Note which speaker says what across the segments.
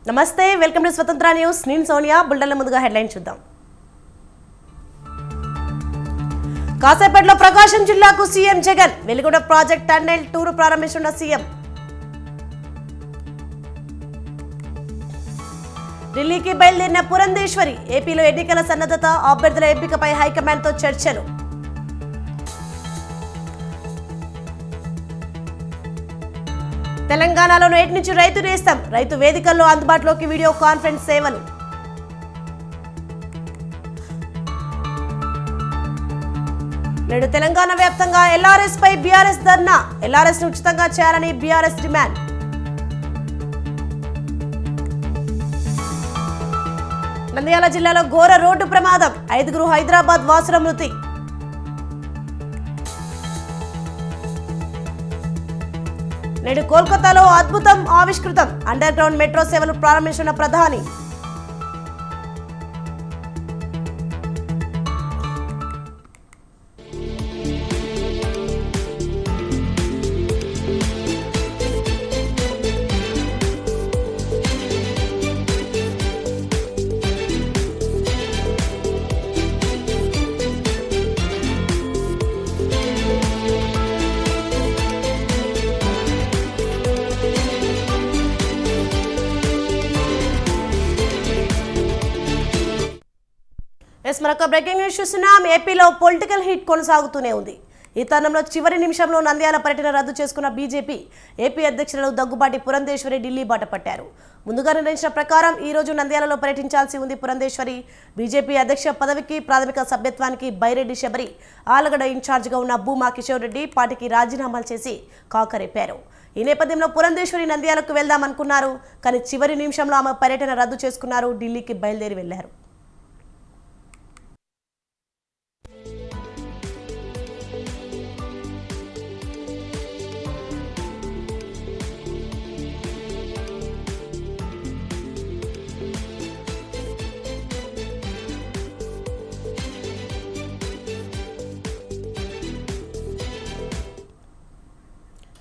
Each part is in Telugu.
Speaker 1: నమస్తే, వెల్కమ్ టు స్వతంత్ర న్యూస్. నేను సోనియా. బుల్డన్ల ముందుగా హెడ్లైన్ చూద్దాం. కాసేపట్లో ప్రకాశం జిల్లాకు CM Jagan. Veligonda project tunnel tour ప్రారంభిస్తున్న సీఎం. ఢిల్లీకి బయలుదేరిన పురంధేశ్వరి. ఏపీలో ఎన్నికల సన్నద్ధత, అభ్యర్థుల ఎంపికపై హైకమాండ్తో చర్చలు. తెలంగాణలో నేటి నుంచి రైతు నేస్తం. రైతు వేదికల్లో అందుబాటులోకి వీడియో కాన్ఫరెన్స్ సేవలు. నేడు తెలంగాణ వ్యాప్తంగా ఎల్ఆర్ఎస్ పై బీఆర్ఎస్ ధర్నా. ఎల్ఆర్ఎస్ ను ఉచితంగా చేయాలని బీఆర్ఎస్ డిమాండ్. నంద్యాల జిల్లాలో ఘోర రోడ్డు ప్రమాదం. 5 హైదరాబాద్ వాసుల మృతి. నేడు కోల్కతాలో అద్భుతం ఆవిష్కృతం. అండర్ గ్రౌండ్ మెట్రో సేవలు ప్రారంభించిన ప్రధాని. మరొక బ్రేకింగ్ న్యూస్ చూస్తున్నాం. ఏపీలో పొలిటికల్ హిట్ కొనసాగుతూనే ఉంది. ఈ తరుణంలో చివరి నిమిషంలో నంద్యాల పర్యటన రద్దు చేసుకున్న బీజేపీ ఏపీ అధ్యక్షులు దగ్గుబాటి పురంధేశ్వరి ఢిల్లీ బాట పట్టారు. ముందుగా నిర్ణయించిన ప్రకారం ఈ రోజు నంద్యాలలో పర్యటించాల్సి ఉంది పురంధేశ్వరి. బీజేపీ అధ్యక్ష పదవికి ప్రాథమిక సభ్యత్వానికి బైరెడ్డి శబరి, ఆలగడ ఇన్ఛార్జిగా ఉన్న భూమా కిషోర్ రెడ్డి పార్టీకి రాజీనామాలు చేసి కాకరేపారు. ఈ నేపథ్యంలో పురంధేశ్వరి నంద్యాలకు వెళ్దామనుకున్నారు. కానీ చివరి నిమిషంలో ఆమె పర్యటన రద్దు చేసుకున్నారు. ఢిల్లీకి బయలుదేరి వెళ్లారు.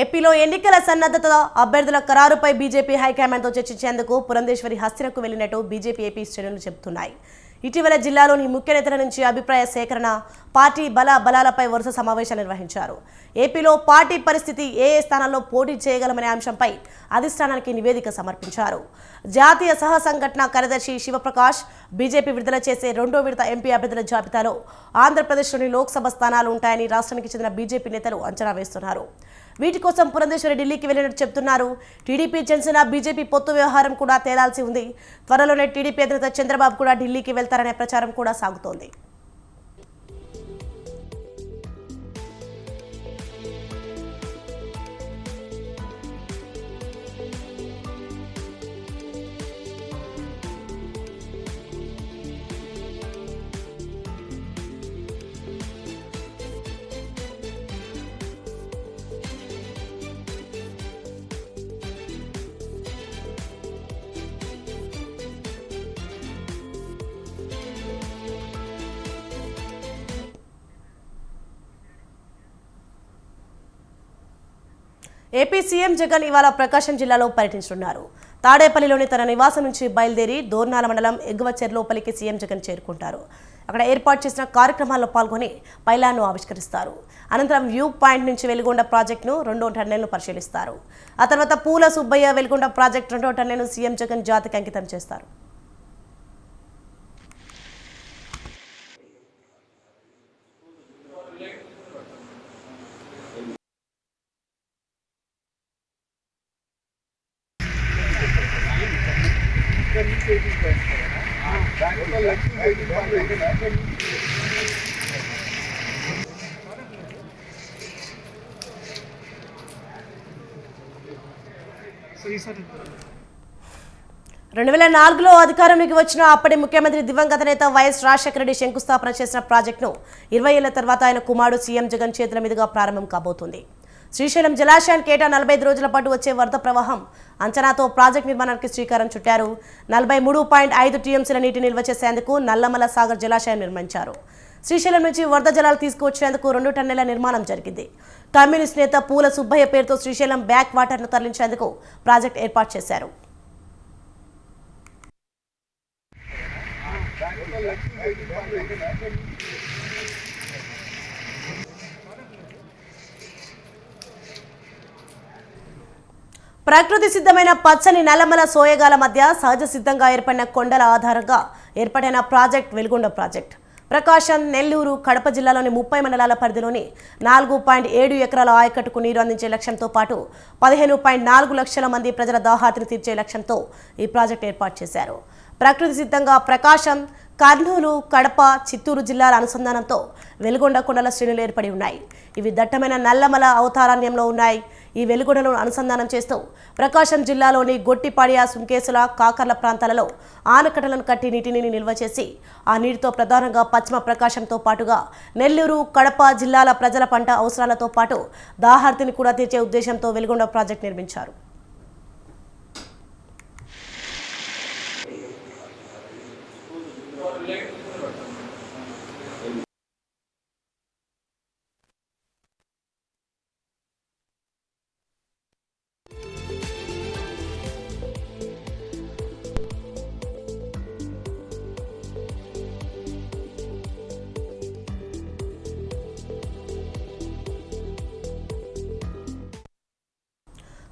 Speaker 1: ఏపీలో ఎన్నికల సన్నద్ధత, అభ్యర్థుల ఖరారుపై బీజేపీ హైకమాండ్తో చర్చించేందుకు పురంధేశ్వరి హస్తినకు వెళ్లినట్టు బీజేపీ ఏపీ శ్రేణులు చెబుతున్నాయి. ఇటీవల జిల్లాలోని ముఖ్య నేతల నుంచి అభిప్రాయ సేకరణ, పార్టీ బలాలపై వరుస సమావేశాలు నిర్వహించారు. ఏపీలో పార్టీ పరిస్థితి, ఏ స్థానాల్లో పోటీ చేయగలమనే అంశంపై అధిష్టానానికి నివేదిక సమర్పించారు. జాతీయ సహ సంఘటన కార్యదర్శి శివప్రకాష్ బీజేపీ విడుదల చేసే 2వ విడత ఎంపీ అభ్యర్థుల జాబితాలో ఆంధ్రప్రదేశ్లోని లోక్సభ స్థానాలు ఉంటాయని రాష్ట్రానికి చెందిన బీజేపీ నేతలు అంచనా వేస్తున్నారు. వీటి కోసం పురంధేశ్వరి ఢిల్లీకి వెళ్లినట్టు చెబుతున్నారు. టీడీపీ, జనసేన, బీజేపీ పొత్తు వ్యవహారం కూడా తేలాల్సి ఉంది. త్వరలోనే టీడీపీ అధినేత చంద్రబాబు కూడా ఢిల్లీకి వెళ్తారనే ప్రచారం కూడా సాగుతోంది. ఏపీ సీఎం జగన్ ఇవాళ ప్రకాశం జిల్లాలో పర్యటించనున్నారు. తాడేపల్లిలోని తన నివాసం నుంచి బయలుదేరి దోర్నాల మండలం ఎగువచెర్లోపల్లికి సీఎం జగన్ చేరుకుంటారు. అక్కడ ఏర్పాటు చేసిన కార్యక్రమాల్లో పాల్గొని పైలాన్ను ఆవిష్కరిస్తారు. అనంతరం వ్యూ పాయింట్ నుంచి వెలిగొండ ప్రాజెక్టును 2వ టన్నెల్ను పరిశీలిస్తారు. ఆ తర్వాత పూల సుబ్బయ్య వెలిగొండ ప్రాజెక్టు 2వ టన్నెల్ను సీఎం జగన్ జాతికి అంకితం చేస్తారు. రెండు 2004లో అధికారంలోకి వచ్చిన అప్పటి ముఖ్యమంత్రి దివంగత నేత వైఎస్ రాజశేఖర రెడ్డి శంకుస్థాపన చేసిన ప్రాజెక్టును 20 ఏళ్ల తర్వాత ఆయన కుమారుడు సీఎం జగన్ చేతుల మీదుగా ప్రారంభం కాబోతుంది. శ్రీశైలం జలాశయానికి ఏటా 45 రోజుల పాటు వచ్చే వరద ప్రవాహం అంచనాతో ప్రాజెక్టు నిర్మాణానికి శ్రీకారం చుట్టారు. 43.5 టీఎంసీల నీటి నిల్వ చేసేందుకు నల్లమల సాగర్ జలాశయం నిర్మించారు. శ్రీశైలం నుంచి వరద జలాలు తీసుకువచ్చేందుకు 2 టన్నుల నిర్మాణం జరిగింది. కమ్యూనిస్ట్ నేత పూల సుబ్బయ్య పేరుతో శ్రీశైలం బ్యాక్ వాటర్ను తరలించేందుకు ప్రాజెక్ట్ ఏర్పాటు చేశారు. ప్రకృతి సిద్ధమైన పచ్చని నల్లమల సోయగాల మధ్య సహజ సిద్ధంగా ఏర్పడిన కొండల ఆధారంగా ఏర్పడిన ప్రాజెక్ట్ వెలుగొండ ప్రాజెక్ట్ ప్రకాశం, నెల్లూరు, కడప జిల్లాలోని 30 మండలాల పరిధిలోని 4.7 ఎకరాల ఆయకట్టుకు నీరు అందించే లక్ష్యంతో పాటు 15.4 లక్షల మంది ప్రజల దాహార్తిని తీర్చే లక్ష్యంతో ఈ ప్రాజెక్టు ఏర్పాటు చేశారు. ప్రకృతి సిద్ధంగా ప్రకాశం, కర్నూలు, కడప, చిత్తూరు జిల్లాల అనుసంధానంతో వెలుగొండ కొండల శ్రేణులు ఏర్పడి ఉన్నాయి. ఇవి దట్టమైన నల్లమల అవతారణ్యంలో ఉన్నాయి. ఈ వెలుగొండలను అనుసంధానం చేస్తూ ప్రకాశం జిల్లాలోని గొట్టిపాడియ, సుంకేసుల, కాకర్ల ప్రాంతాలలో ఆనకట్టలను కట్టి నీటిని నిల్వ చేసి ఆ నీటితో ప్రధానంగా పశ్చిమ ప్రకాశంతో పాటుగా నెల్లూరు, కడప జిల్లాల ప్రజల పంట అవసరాలతో పాటు దాహార్తిని కూడా తీర్చే ఉద్దేశంతో వెలుగొండ ప్రాజెక్టు నిర్మించారు.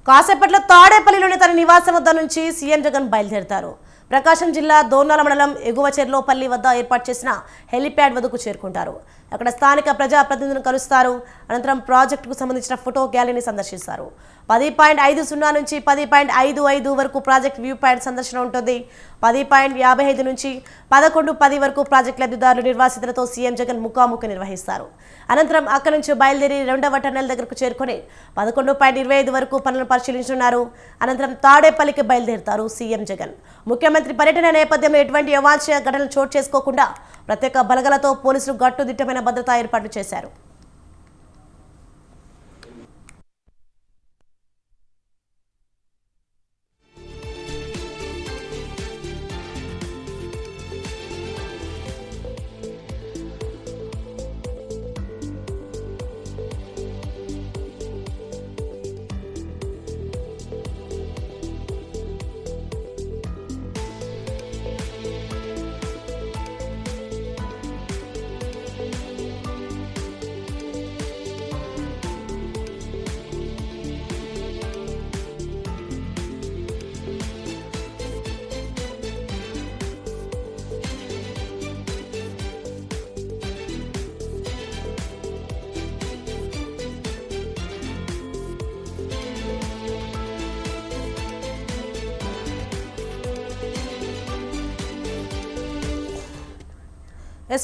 Speaker 1: కాసేపట్లో తాడేపల్లిలోని తన నివాసం వద్ద నుంచి సీఎం జగన్ బయలుదేరతారు. ప్రకాశం జిల్లా దోర్నాల మండలం ఎగువ చెర్లోపల్లి వద్ద ఏర్పాటు చేసిన హెలిప్యాడ్ వద్దకు చేరుకుంటారు. అక్కడ స్థానిక ప్రజాప్రతినిధులను కలుస్తారు. అనంతరం ప్రాజెక్టుకు సంబంధించిన ఫోటో గ్యాలరీని సందర్శిస్తారు. 10.50 నుంచి 10.55 వరకు ప్రాజెక్ట్ వ్యూ పాయింట్ సందర్శన ఉంటుంది. 10.55 నుంచి 11:10 వరకు ప్రాజెక్ట్ లబ్ధిదారులు నిర్వాసితులతో సీఎం జగన్ ముఖాముఖి నిర్వహిస్తారు. అనంతరం అక్కడి నుంచి బయలుదేరి 2వ టన్నెల్ దగ్గరకు చేరుకొని 11.25 వరకు పనులను పరిశీలించనున్నారు. అనంతరం తాడేపల్లికి బయలుదేరుతారు సీఎం జగన్. ముఖ్యమంత్రి పర్యటన నేపథ్యంలో ఎటువంటి అవాంఛనీయ ఘటనలు చోటు చేసుకోకుండా ప్రత్యేక బలగాలతో పోలీసులు గట్టుదిట్టమైన భద్రతా ఏర్పాట్లు చేశారు.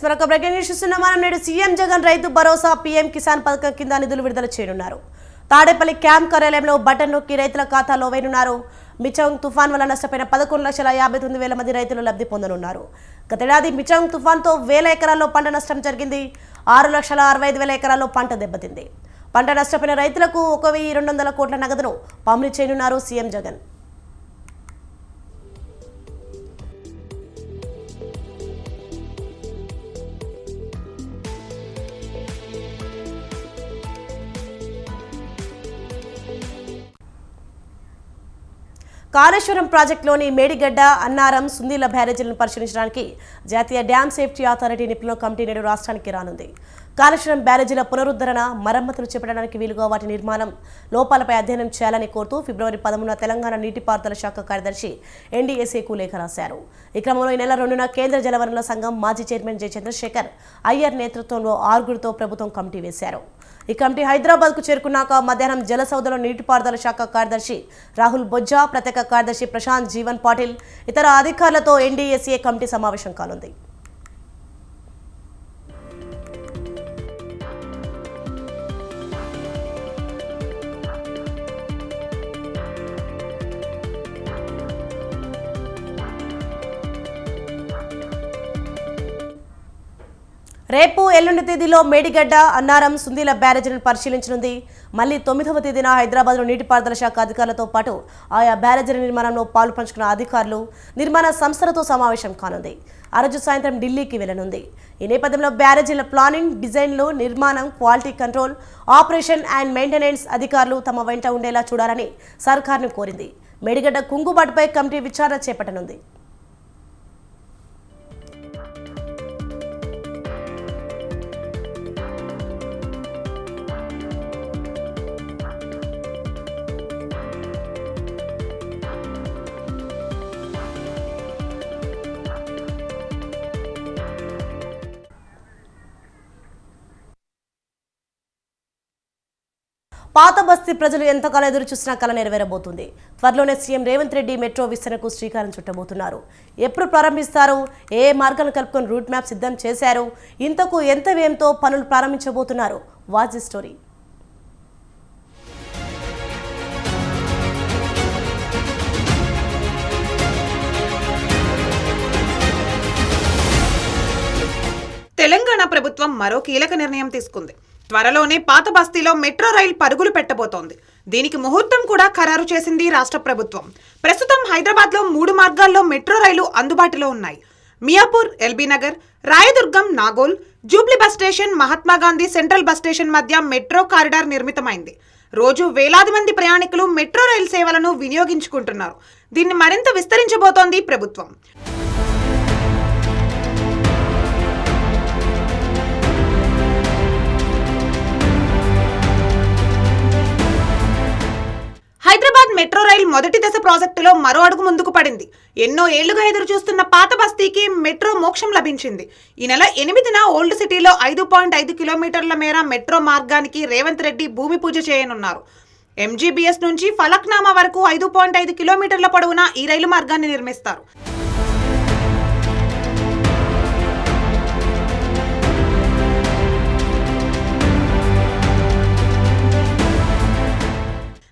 Speaker 1: మరొక బ్రేకింగ్ న్యూస్ చూస్తున్నాం. మనం నేడు సీఎం జగన్ రైతు భరోసా, పీఎం కిసాన్ పథకం కింద నిధులు విడుదల చేయనున్నారు. తాడేపల్లి క్యాంప్ కార్యాలయంలో బటన్ నొక్కి రైతుల ఖాతాలో వేయనున్నారు. మిచంగ్ తుఫాన్ వల్ల నష్టపోయిన 11,59,000 మంది రైతులు లబ్ధి పొందనున్నారు. గతేడాది మిచంగ్ తుఫాన్తో 1,000 ఎకరాల్లో పంట నష్టం జరిగింది. 6,65,000 ఎకరాల్లో పంట దెబ్బతింది. పంట నష్టపోయిన రైతులకు 1,200 కోట్ల నగదును పంపిణీ చేయనున్నారు సీఎం జగన్. కాళేశ్వరం ప్రాజెక్టులోని మేడిగడ్డ, అన్నారం, సుందీల బ్యారేజీలను పరిశీలించడానికి జాతీయ డ్యామ్ సేఫ్టీ అథారిటీ నిపుణుల కమిటీ నేడు రాష్ట్రానికి రానుంది. కాళేశ్వరం బ్యారేజీల పునరుద్ధరణ, మరమ్మతులు చేపట్టడానికి వీలుగా వాటి నిర్మాణం లోపాలపై అధ్యయనం చేయాలని కోరుతూ ఫిబ్రవరి 13న తెలంగాణ నీటిపారుదల శాఖ కార్యదర్శి ఎన్డీఎస్ఏకు లేఖ రాశారు. ఈ క్రమంలో ఈ నెల 2న కేంద్ర జలవనరుల సంఘం మాజీ చైర్మన్ జె చంద్రశేఖర్ అయ్యర్ నేతృత్వంలో 6గురితో ప్రభుత్వం కమిటీ వేశారు. ఈ కమిటీ హైదరాబాద్కు చేరుకున్నాక మధ్యాహ్నం జలసౌధలో నీటిపారుదల శాఖ కార్యదర్శి రాహుల్ బొజ్జా, ప్రత్యేక కార్యదర్శి ప్రశాంత్ జీవన్ పాటిల్, ఇతర అధికారులతో ఎన్డీఎస్ఏ కమిటీ సమావేశం కానుంది. రేపు ఎల్లుండి తేదీలో మేడిగడ్డ, అన్నారం, సుందీల బ్యారేజీలను పరిశీలించనుంది. మళ్లీ 9వ తేదీన హైదరాబాద్లో నీటిపారుదల శాఖ అధికారులతో పాటు ఆయా బ్యారేజీల నిర్మాణంలో పాలు పంచుకున్న అధికారులు, నిర్మాణ సంస్థలతో సమావేశం కానుంది. ఆ రోజు సాయంత్రం ఢిల్లీకి వెళ్లనుంది. ఈ నేపథ్యంలో బ్యారేజీల ప్లానింగ్, డిజైన్లు, నిర్మాణం, quality control, operation and maintenance అధికారులు తమ వెంట ఉండేలా చూడాలని సర్కార్ను కోరింది. మేడిగడ్డ కుంగుబాటుపై కమిటీ విచారణ చేపట్టనుంది. పాత బస్తీ ప్రజలు ఎంతకాలం ఎదురు చూసినా కల నెరవేరబోతుంది. త్వరలోనే సీఎం రేవంత్ రెడ్డి మెట్రో విస్తరణకు శ్రీకారం చుట్టబోతున్నారు. ఎప్పుడు ప్రారంభిస్తారు, ఏ మార్గాలను కలుపుకొని రూట్ మ్యాప్ సిద్ధం చేశారు, ఇంతకు ఎంత వ్యయంతో పనులు ప్రారంభించబోతున్నారు? Watch the story.
Speaker 2: తెలంగాణ ప్రభుత్వం మరో కీలక నిర్ణయం తీసుకుంది. త్వరలోనే పాత బస్తీలో మెట్రో రైలు పరుగులు పెట్టబోతోంది. దీనికి ముహూర్తం కూడా ఖరారు చేసింది రాష్ట్ర ప్రభుత్వం. ప్రస్తుతం హైదరాబాద్లో 3 మార్గాల్లో మెట్రో రైలు అందుబాటులో ఉన్నాయి. Miyapur, LB Nagar, Rayadurgam, Nagole, Jubilee bus station, Mahatma Gandhi central bus station మధ్య మెట్రో కారిడార్ నిర్మితమైంది. రోజు వేలాది మంది ప్రయాణికులు మెట్రో రైలు సేవలను వినియోగించుకుంటున్నారు. దీన్ని మరింత విస్తరించబోతోంది ప్రభుత్వం. హైదరాబాద్ మెట్రో రైల్ మొదటి దశ ప్రాజెక్టులో మరో అడుగు ముందుకు పడింది. ఎన్నో ఏళ్లుగా ఎదురు చూస్తున్న పాత బస్తీకి మెట్రో మోక్షం లభించింది. ఈ నెల 8న ఓల్డ్ సిటీలో 5.5 కిలోమీటర్ల మేర మెట్రో మార్గానికి రేవంత్ రెడ్డి భూమి పూజ చేయనున్నారు. ఎంజీబీఎస్ నుంచి ఫలక్నామా వరకు 5.5 కిలోమీటర్ల పొడవున ఈ రైలు మార్గాన్ని నిర్మిస్తారు.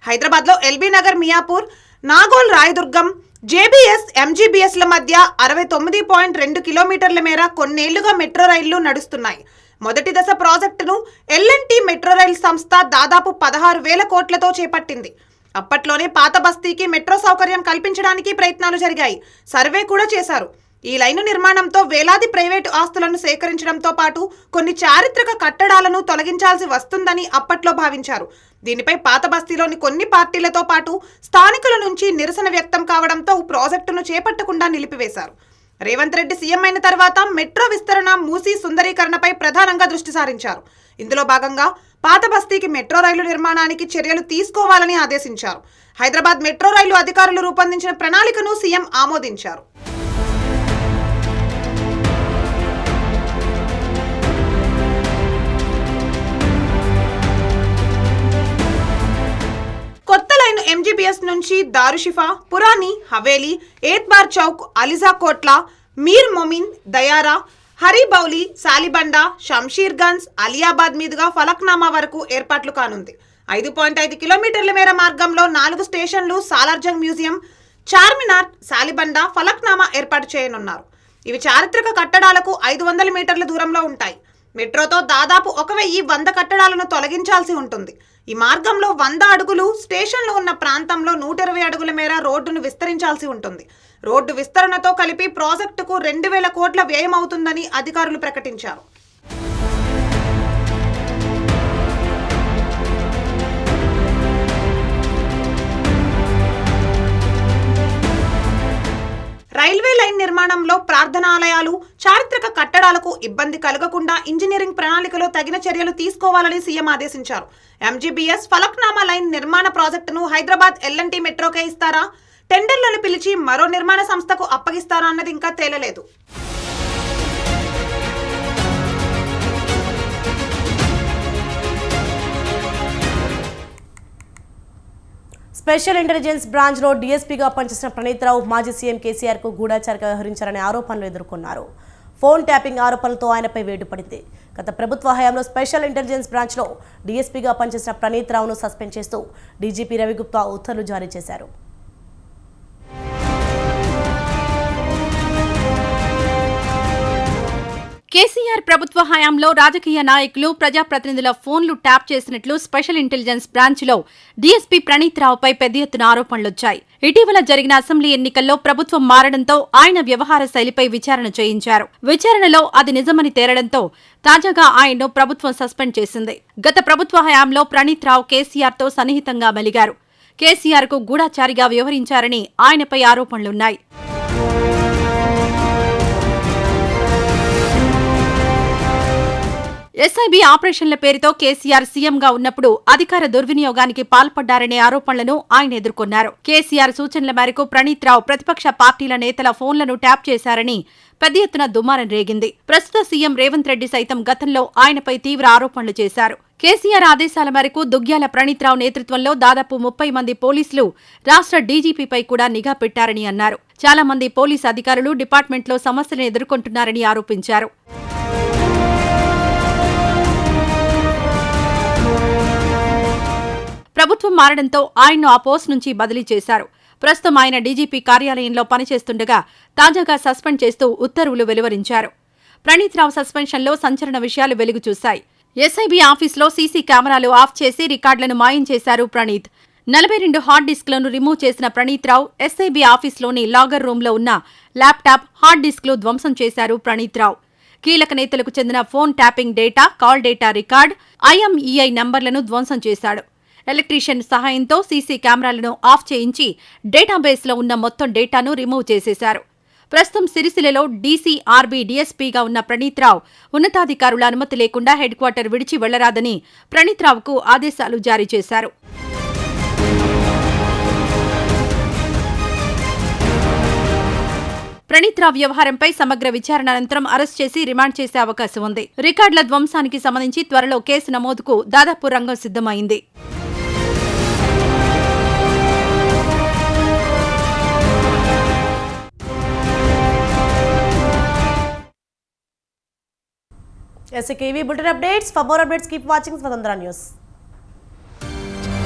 Speaker 2: హైదరాబాద్లో ఎల్బీ నగర్, మియాపూర్, నాగోల్, రాయదుర్గం, జేబీఎస్, ఎంజీబీఎస్ల మధ్య 69.2 కిలోమీటర్ల మేర కొన్నేళ్లుగా మెట్రో రైళ్లు నడుస్తున్నాయి. మొదటి దశ ప్రాజెక్టును ఎల్ఎన్టీ మెట్రో రైల్ సంస్థ దాదాపు 16,000 కోట్లతో చేపట్టింది. అప్పట్లోనే పాత బస్తీకి మెట్రో సౌకర్యం కల్పించడానికి ప్రయత్నాలు జరిగాయి. సర్వే కూడా చేశారు. ఈ లైను నిర్మాణంతో వేలాది ప్రైవేటు ఆస్తులను సేకరించడంతో పాటు కొన్ని చారిత్రక కట్టడాలను తొలగించాల్సి వస్తుందని అప్పట్లో భావించారు. దీనిపై పాత బస్తీలోని కొన్ని పార్టీలతో పాటు స్థానికుల నుంచి నిరసన వ్యక్తం కావడంతో ప్రాజెక్టును చేపట్టకుండా నిలిపివేశారు. రేవంత్ రెడ్డి సీఎం అయిన తర్వాత మెట్రో విస్తరణ, మూసీ సుందరీకరణపై ప్రధానంగా దృష్టి సారించారు. ఇందులో భాగంగా పాత బస్తీకి మెట్రో రైలు నిర్మాణానికి చర్యలు తీసుకోవాలని ఆదేశించారు. హైదరాబాద్ మెట్రో రైలు అధికారులు రూపొందించిన ప్రణాళికను సీఎం ఆమోదించారు. కొత్త లైన్ ఎంజీబీఎస్ నుంచి దారుషిఫా, పురాని, హవేలీ, ఏత్బార్ చౌక్, అలిజా కోట్ల, మీర్ మొమిన్, దయారా, హరిబౌలి, సాలిబండ, షంషీర్గంజ్, అలియాబాద్ మీదుగా ఫలక్నామా వరకు ఏర్పాట్లు కానుంది. 5.5 కిలోమీటర్ల మేర మార్గంలో 4 స్టేషన్లు, సాలార్జంగ్ మ్యూజియం, చార్మినార్, సాలిబండ, ఫలక్నామా ఏర్పాటు చేయనున్నారు. ఇవి చారిత్రక కట్టడాలకు 500 మీటర్ల దూరంలో ఉంటాయి. మెట్రోతో దాదాపు 1,100 కట్టడాలను తొలగించాల్సి ఉంటుంది. ఈ మార్గంలో 100 అడుగులు, స్టేషన్లు ఉన్న ప్రాంతంలో 120 అడుగుల మేర రోడ్డును విస్తరించాల్సి ఉంటుంది. రోడ్డు విస్తరణతో కలిపి ప్రాజెక్టుకు 2,000 కోట్ల వ్యయం అవుతుందని అధికారులు ప్రకటించారు. రైల్వే లైన్ నిర్మాణంలో ప్రార్థనాలయాలు, చారిత్రక కట్టడాలకు ఇబ్బంది కలగకుండా ఇంజనీరింగ్ ప్రణాళికలో తగిన చర్యలు తీసుకోవాలని సీఎం ఆదేశించారు. ఎంజీబీఎస్, ఫలక్నామా లైన్ నిర్మాణ ప్రాజెక్టును హైదరాబాద్ ఎల్ఎన్టీ మెట్రోకే ఇస్తారా, టెండర్లను పిలిచి మరో నిర్మాణ సంస్థకు అప్పగిస్తారా అన్నది ఇంకా తేలలేదు.
Speaker 1: స్పెషల్ ఇంటెలిజెన్స్ బ్రాంచ్లో డీఎస్పీగా పనిచేసిన ప్రణీత్రావు మాజీ సీఎం కేసీఆర్కు గూఢచారిగా వ్యవహరించారనే ఆరోపణలు ఎదుర్కొన్నారు. ఫోన్ ట్యాపింగ్ ఆరోపణలతో ఆయనపై వేటు పడింది. గత ప్రభుత్వ హయాంలో స్పెషల్ ఇంటెలిజెన్స్ బ్రాంచ్లో డీఎస్పీగా పనిచేసిన ప్రణీత్రావును సస్పెండ్ చేస్తూ డీజీపీ రవిగుప్తా ఉత్తర్వులు జారీ చేశారు.
Speaker 3: కేసీఆర్ ప్రభుత్వ హయాంలో రాజకీయ నాయకులు, ప్రజాప్రతినిధుల ఫోన్లు ట్యాప్ చేసినట్లు స్పెషల్ ఇంటెలిజెన్స్ బ్రాంచ్లో డీఎస్పీ ప్రణీత్రావుపై పెద్ద ఎత్తున ఆరోపణలొచ్చాయి. ఇటీవల జరిగిన అసెంబ్లీ ఎన్నికల్లో ప్రభుత్వం మారడంతో ఆయన వ్యవహార శైలిపై విచారణ చేయించారు. విచారణలో అది నిజమని తేలడంతో తాజాగా ఆయన్ను ప్రభుత్వం సస్పెండ్ చేసింది. గత ప్రభుత్వ హయాంలో ప్రణీత్రావు కేసీఆర్తో సన్నిహితంగా మెలిగారు. కేసీఆర్కు గూఢచారిగా వ్యవహరించారని ఆయనపై ఆరోపణలున్నాయి. ఎస్ఐబి ఆపరేషన్ల పేరుతో కేసీఆర్ సీఎంగా ఉన్నప్పుడు అధికార దుర్వినియోగానికి పాల్పడ్డారనే ఆరోపణలను ఆయన ఎదుర్కొన్నారు. కేసీఆర్ సూచనల మేరకు ప్రణీత్ రావు ప్రతిపక్ష పార్టీల నేతల ఫోన్లను ట్యాప్ చేశారని పెద్ద ఎత్తున దుమారం రేగింది. ప్రస్తుత సీఎం రేవంత్ రెడ్డి సైతం గతంలో ఆయనపై తీవ్ర ఆరోపణలు చేశారు. కేసీఆర్ ఆదేశాల మేరకు దుగ్గ్యాల ప్రణీత్ రావు నేతృత్వంలో దాదాపు 30 మంది పోలీసులు రాష్ట్ర డీజీపీపై కూడా నిఘా పెట్టారని అన్నారు. చాలా మంది పోలీసు అధికారులు డిపార్ట్మెంట్లో సమస్యలను ఎదుర్కొంటున్నారని ఆరోపించారు. ప్రభుత్వం మారడంతో ఆయన్ను ఆ పోస్ట్ నుంచి బదిలీ చేశారు. ప్రస్తుతం ఆయన డీజీపీ కార్యాలయంలో పనిచేస్తుండగా తాజాగా సస్పెండ్ చేస్తూ ఉత్తర్వులు వెలువరించారు. ప్రణీత్ రావు సస్పెన్షన్లో సంచలన విషయాలు వెలుగు చూశాయి. ఎస్ఐబి ఆఫీస్లో సీసీ కెమెరాలు ఆఫ్ చేసి రికార్డులను మాయం చేశారు ప్రణీత్. 42 హార్డ్ డిస్క్లను రిమూవ్ చేసిన ప్రణీత్ రావు ఎస్ఐబి ఆఫీస్లోని లాగర్ రూంలో ఉన్న ల్యాప్టాప్, హార్డ్ డిస్క్లు ధ్వంసం చేశారు ప్రణీత్ రావు. కీలక నేతలకు చెందిన phone tapping data, call data record, IMEI నంబర్లను ధ్వంసం చేశాడు. ఎలక్ట్రీషియన్ సహాయంతో సీసీ కెమెరాలను ఆఫ్ చేయించి డేటాబేస్లో ఉన్న మొత్తం డేటాను రిమూవ్ చేసేశారు. ప్రస్తుతం సిరిసిల్లలో డీసీఆర్బీ డీఎస్పీగా ఉన్న ప్రణీత్ రావు ఉన్నతాధికారుల అనుమతి లేకుండా హెడ్ క్వార్టర్ విడిచి వెళ్లరాదని ప్రణీత్ రావుకు ఆదేశాలు జారీ చేశారు. ప్రణీత్ రావు వ్యవహారంపై సమగ్ర విచారణ అనంతరం అరెస్ట్ చేసి రిమాండ్ చేసే అవకాశం ఉంది. రికార్డుల ధ్వంసానికి సంబంధించి త్వరలో కేసు నమోదుకు దాదాపు రంగం సిద్ధమైంది.
Speaker 1: SKV Bulletin Updates. For more updates, keep watching Swatandhra News.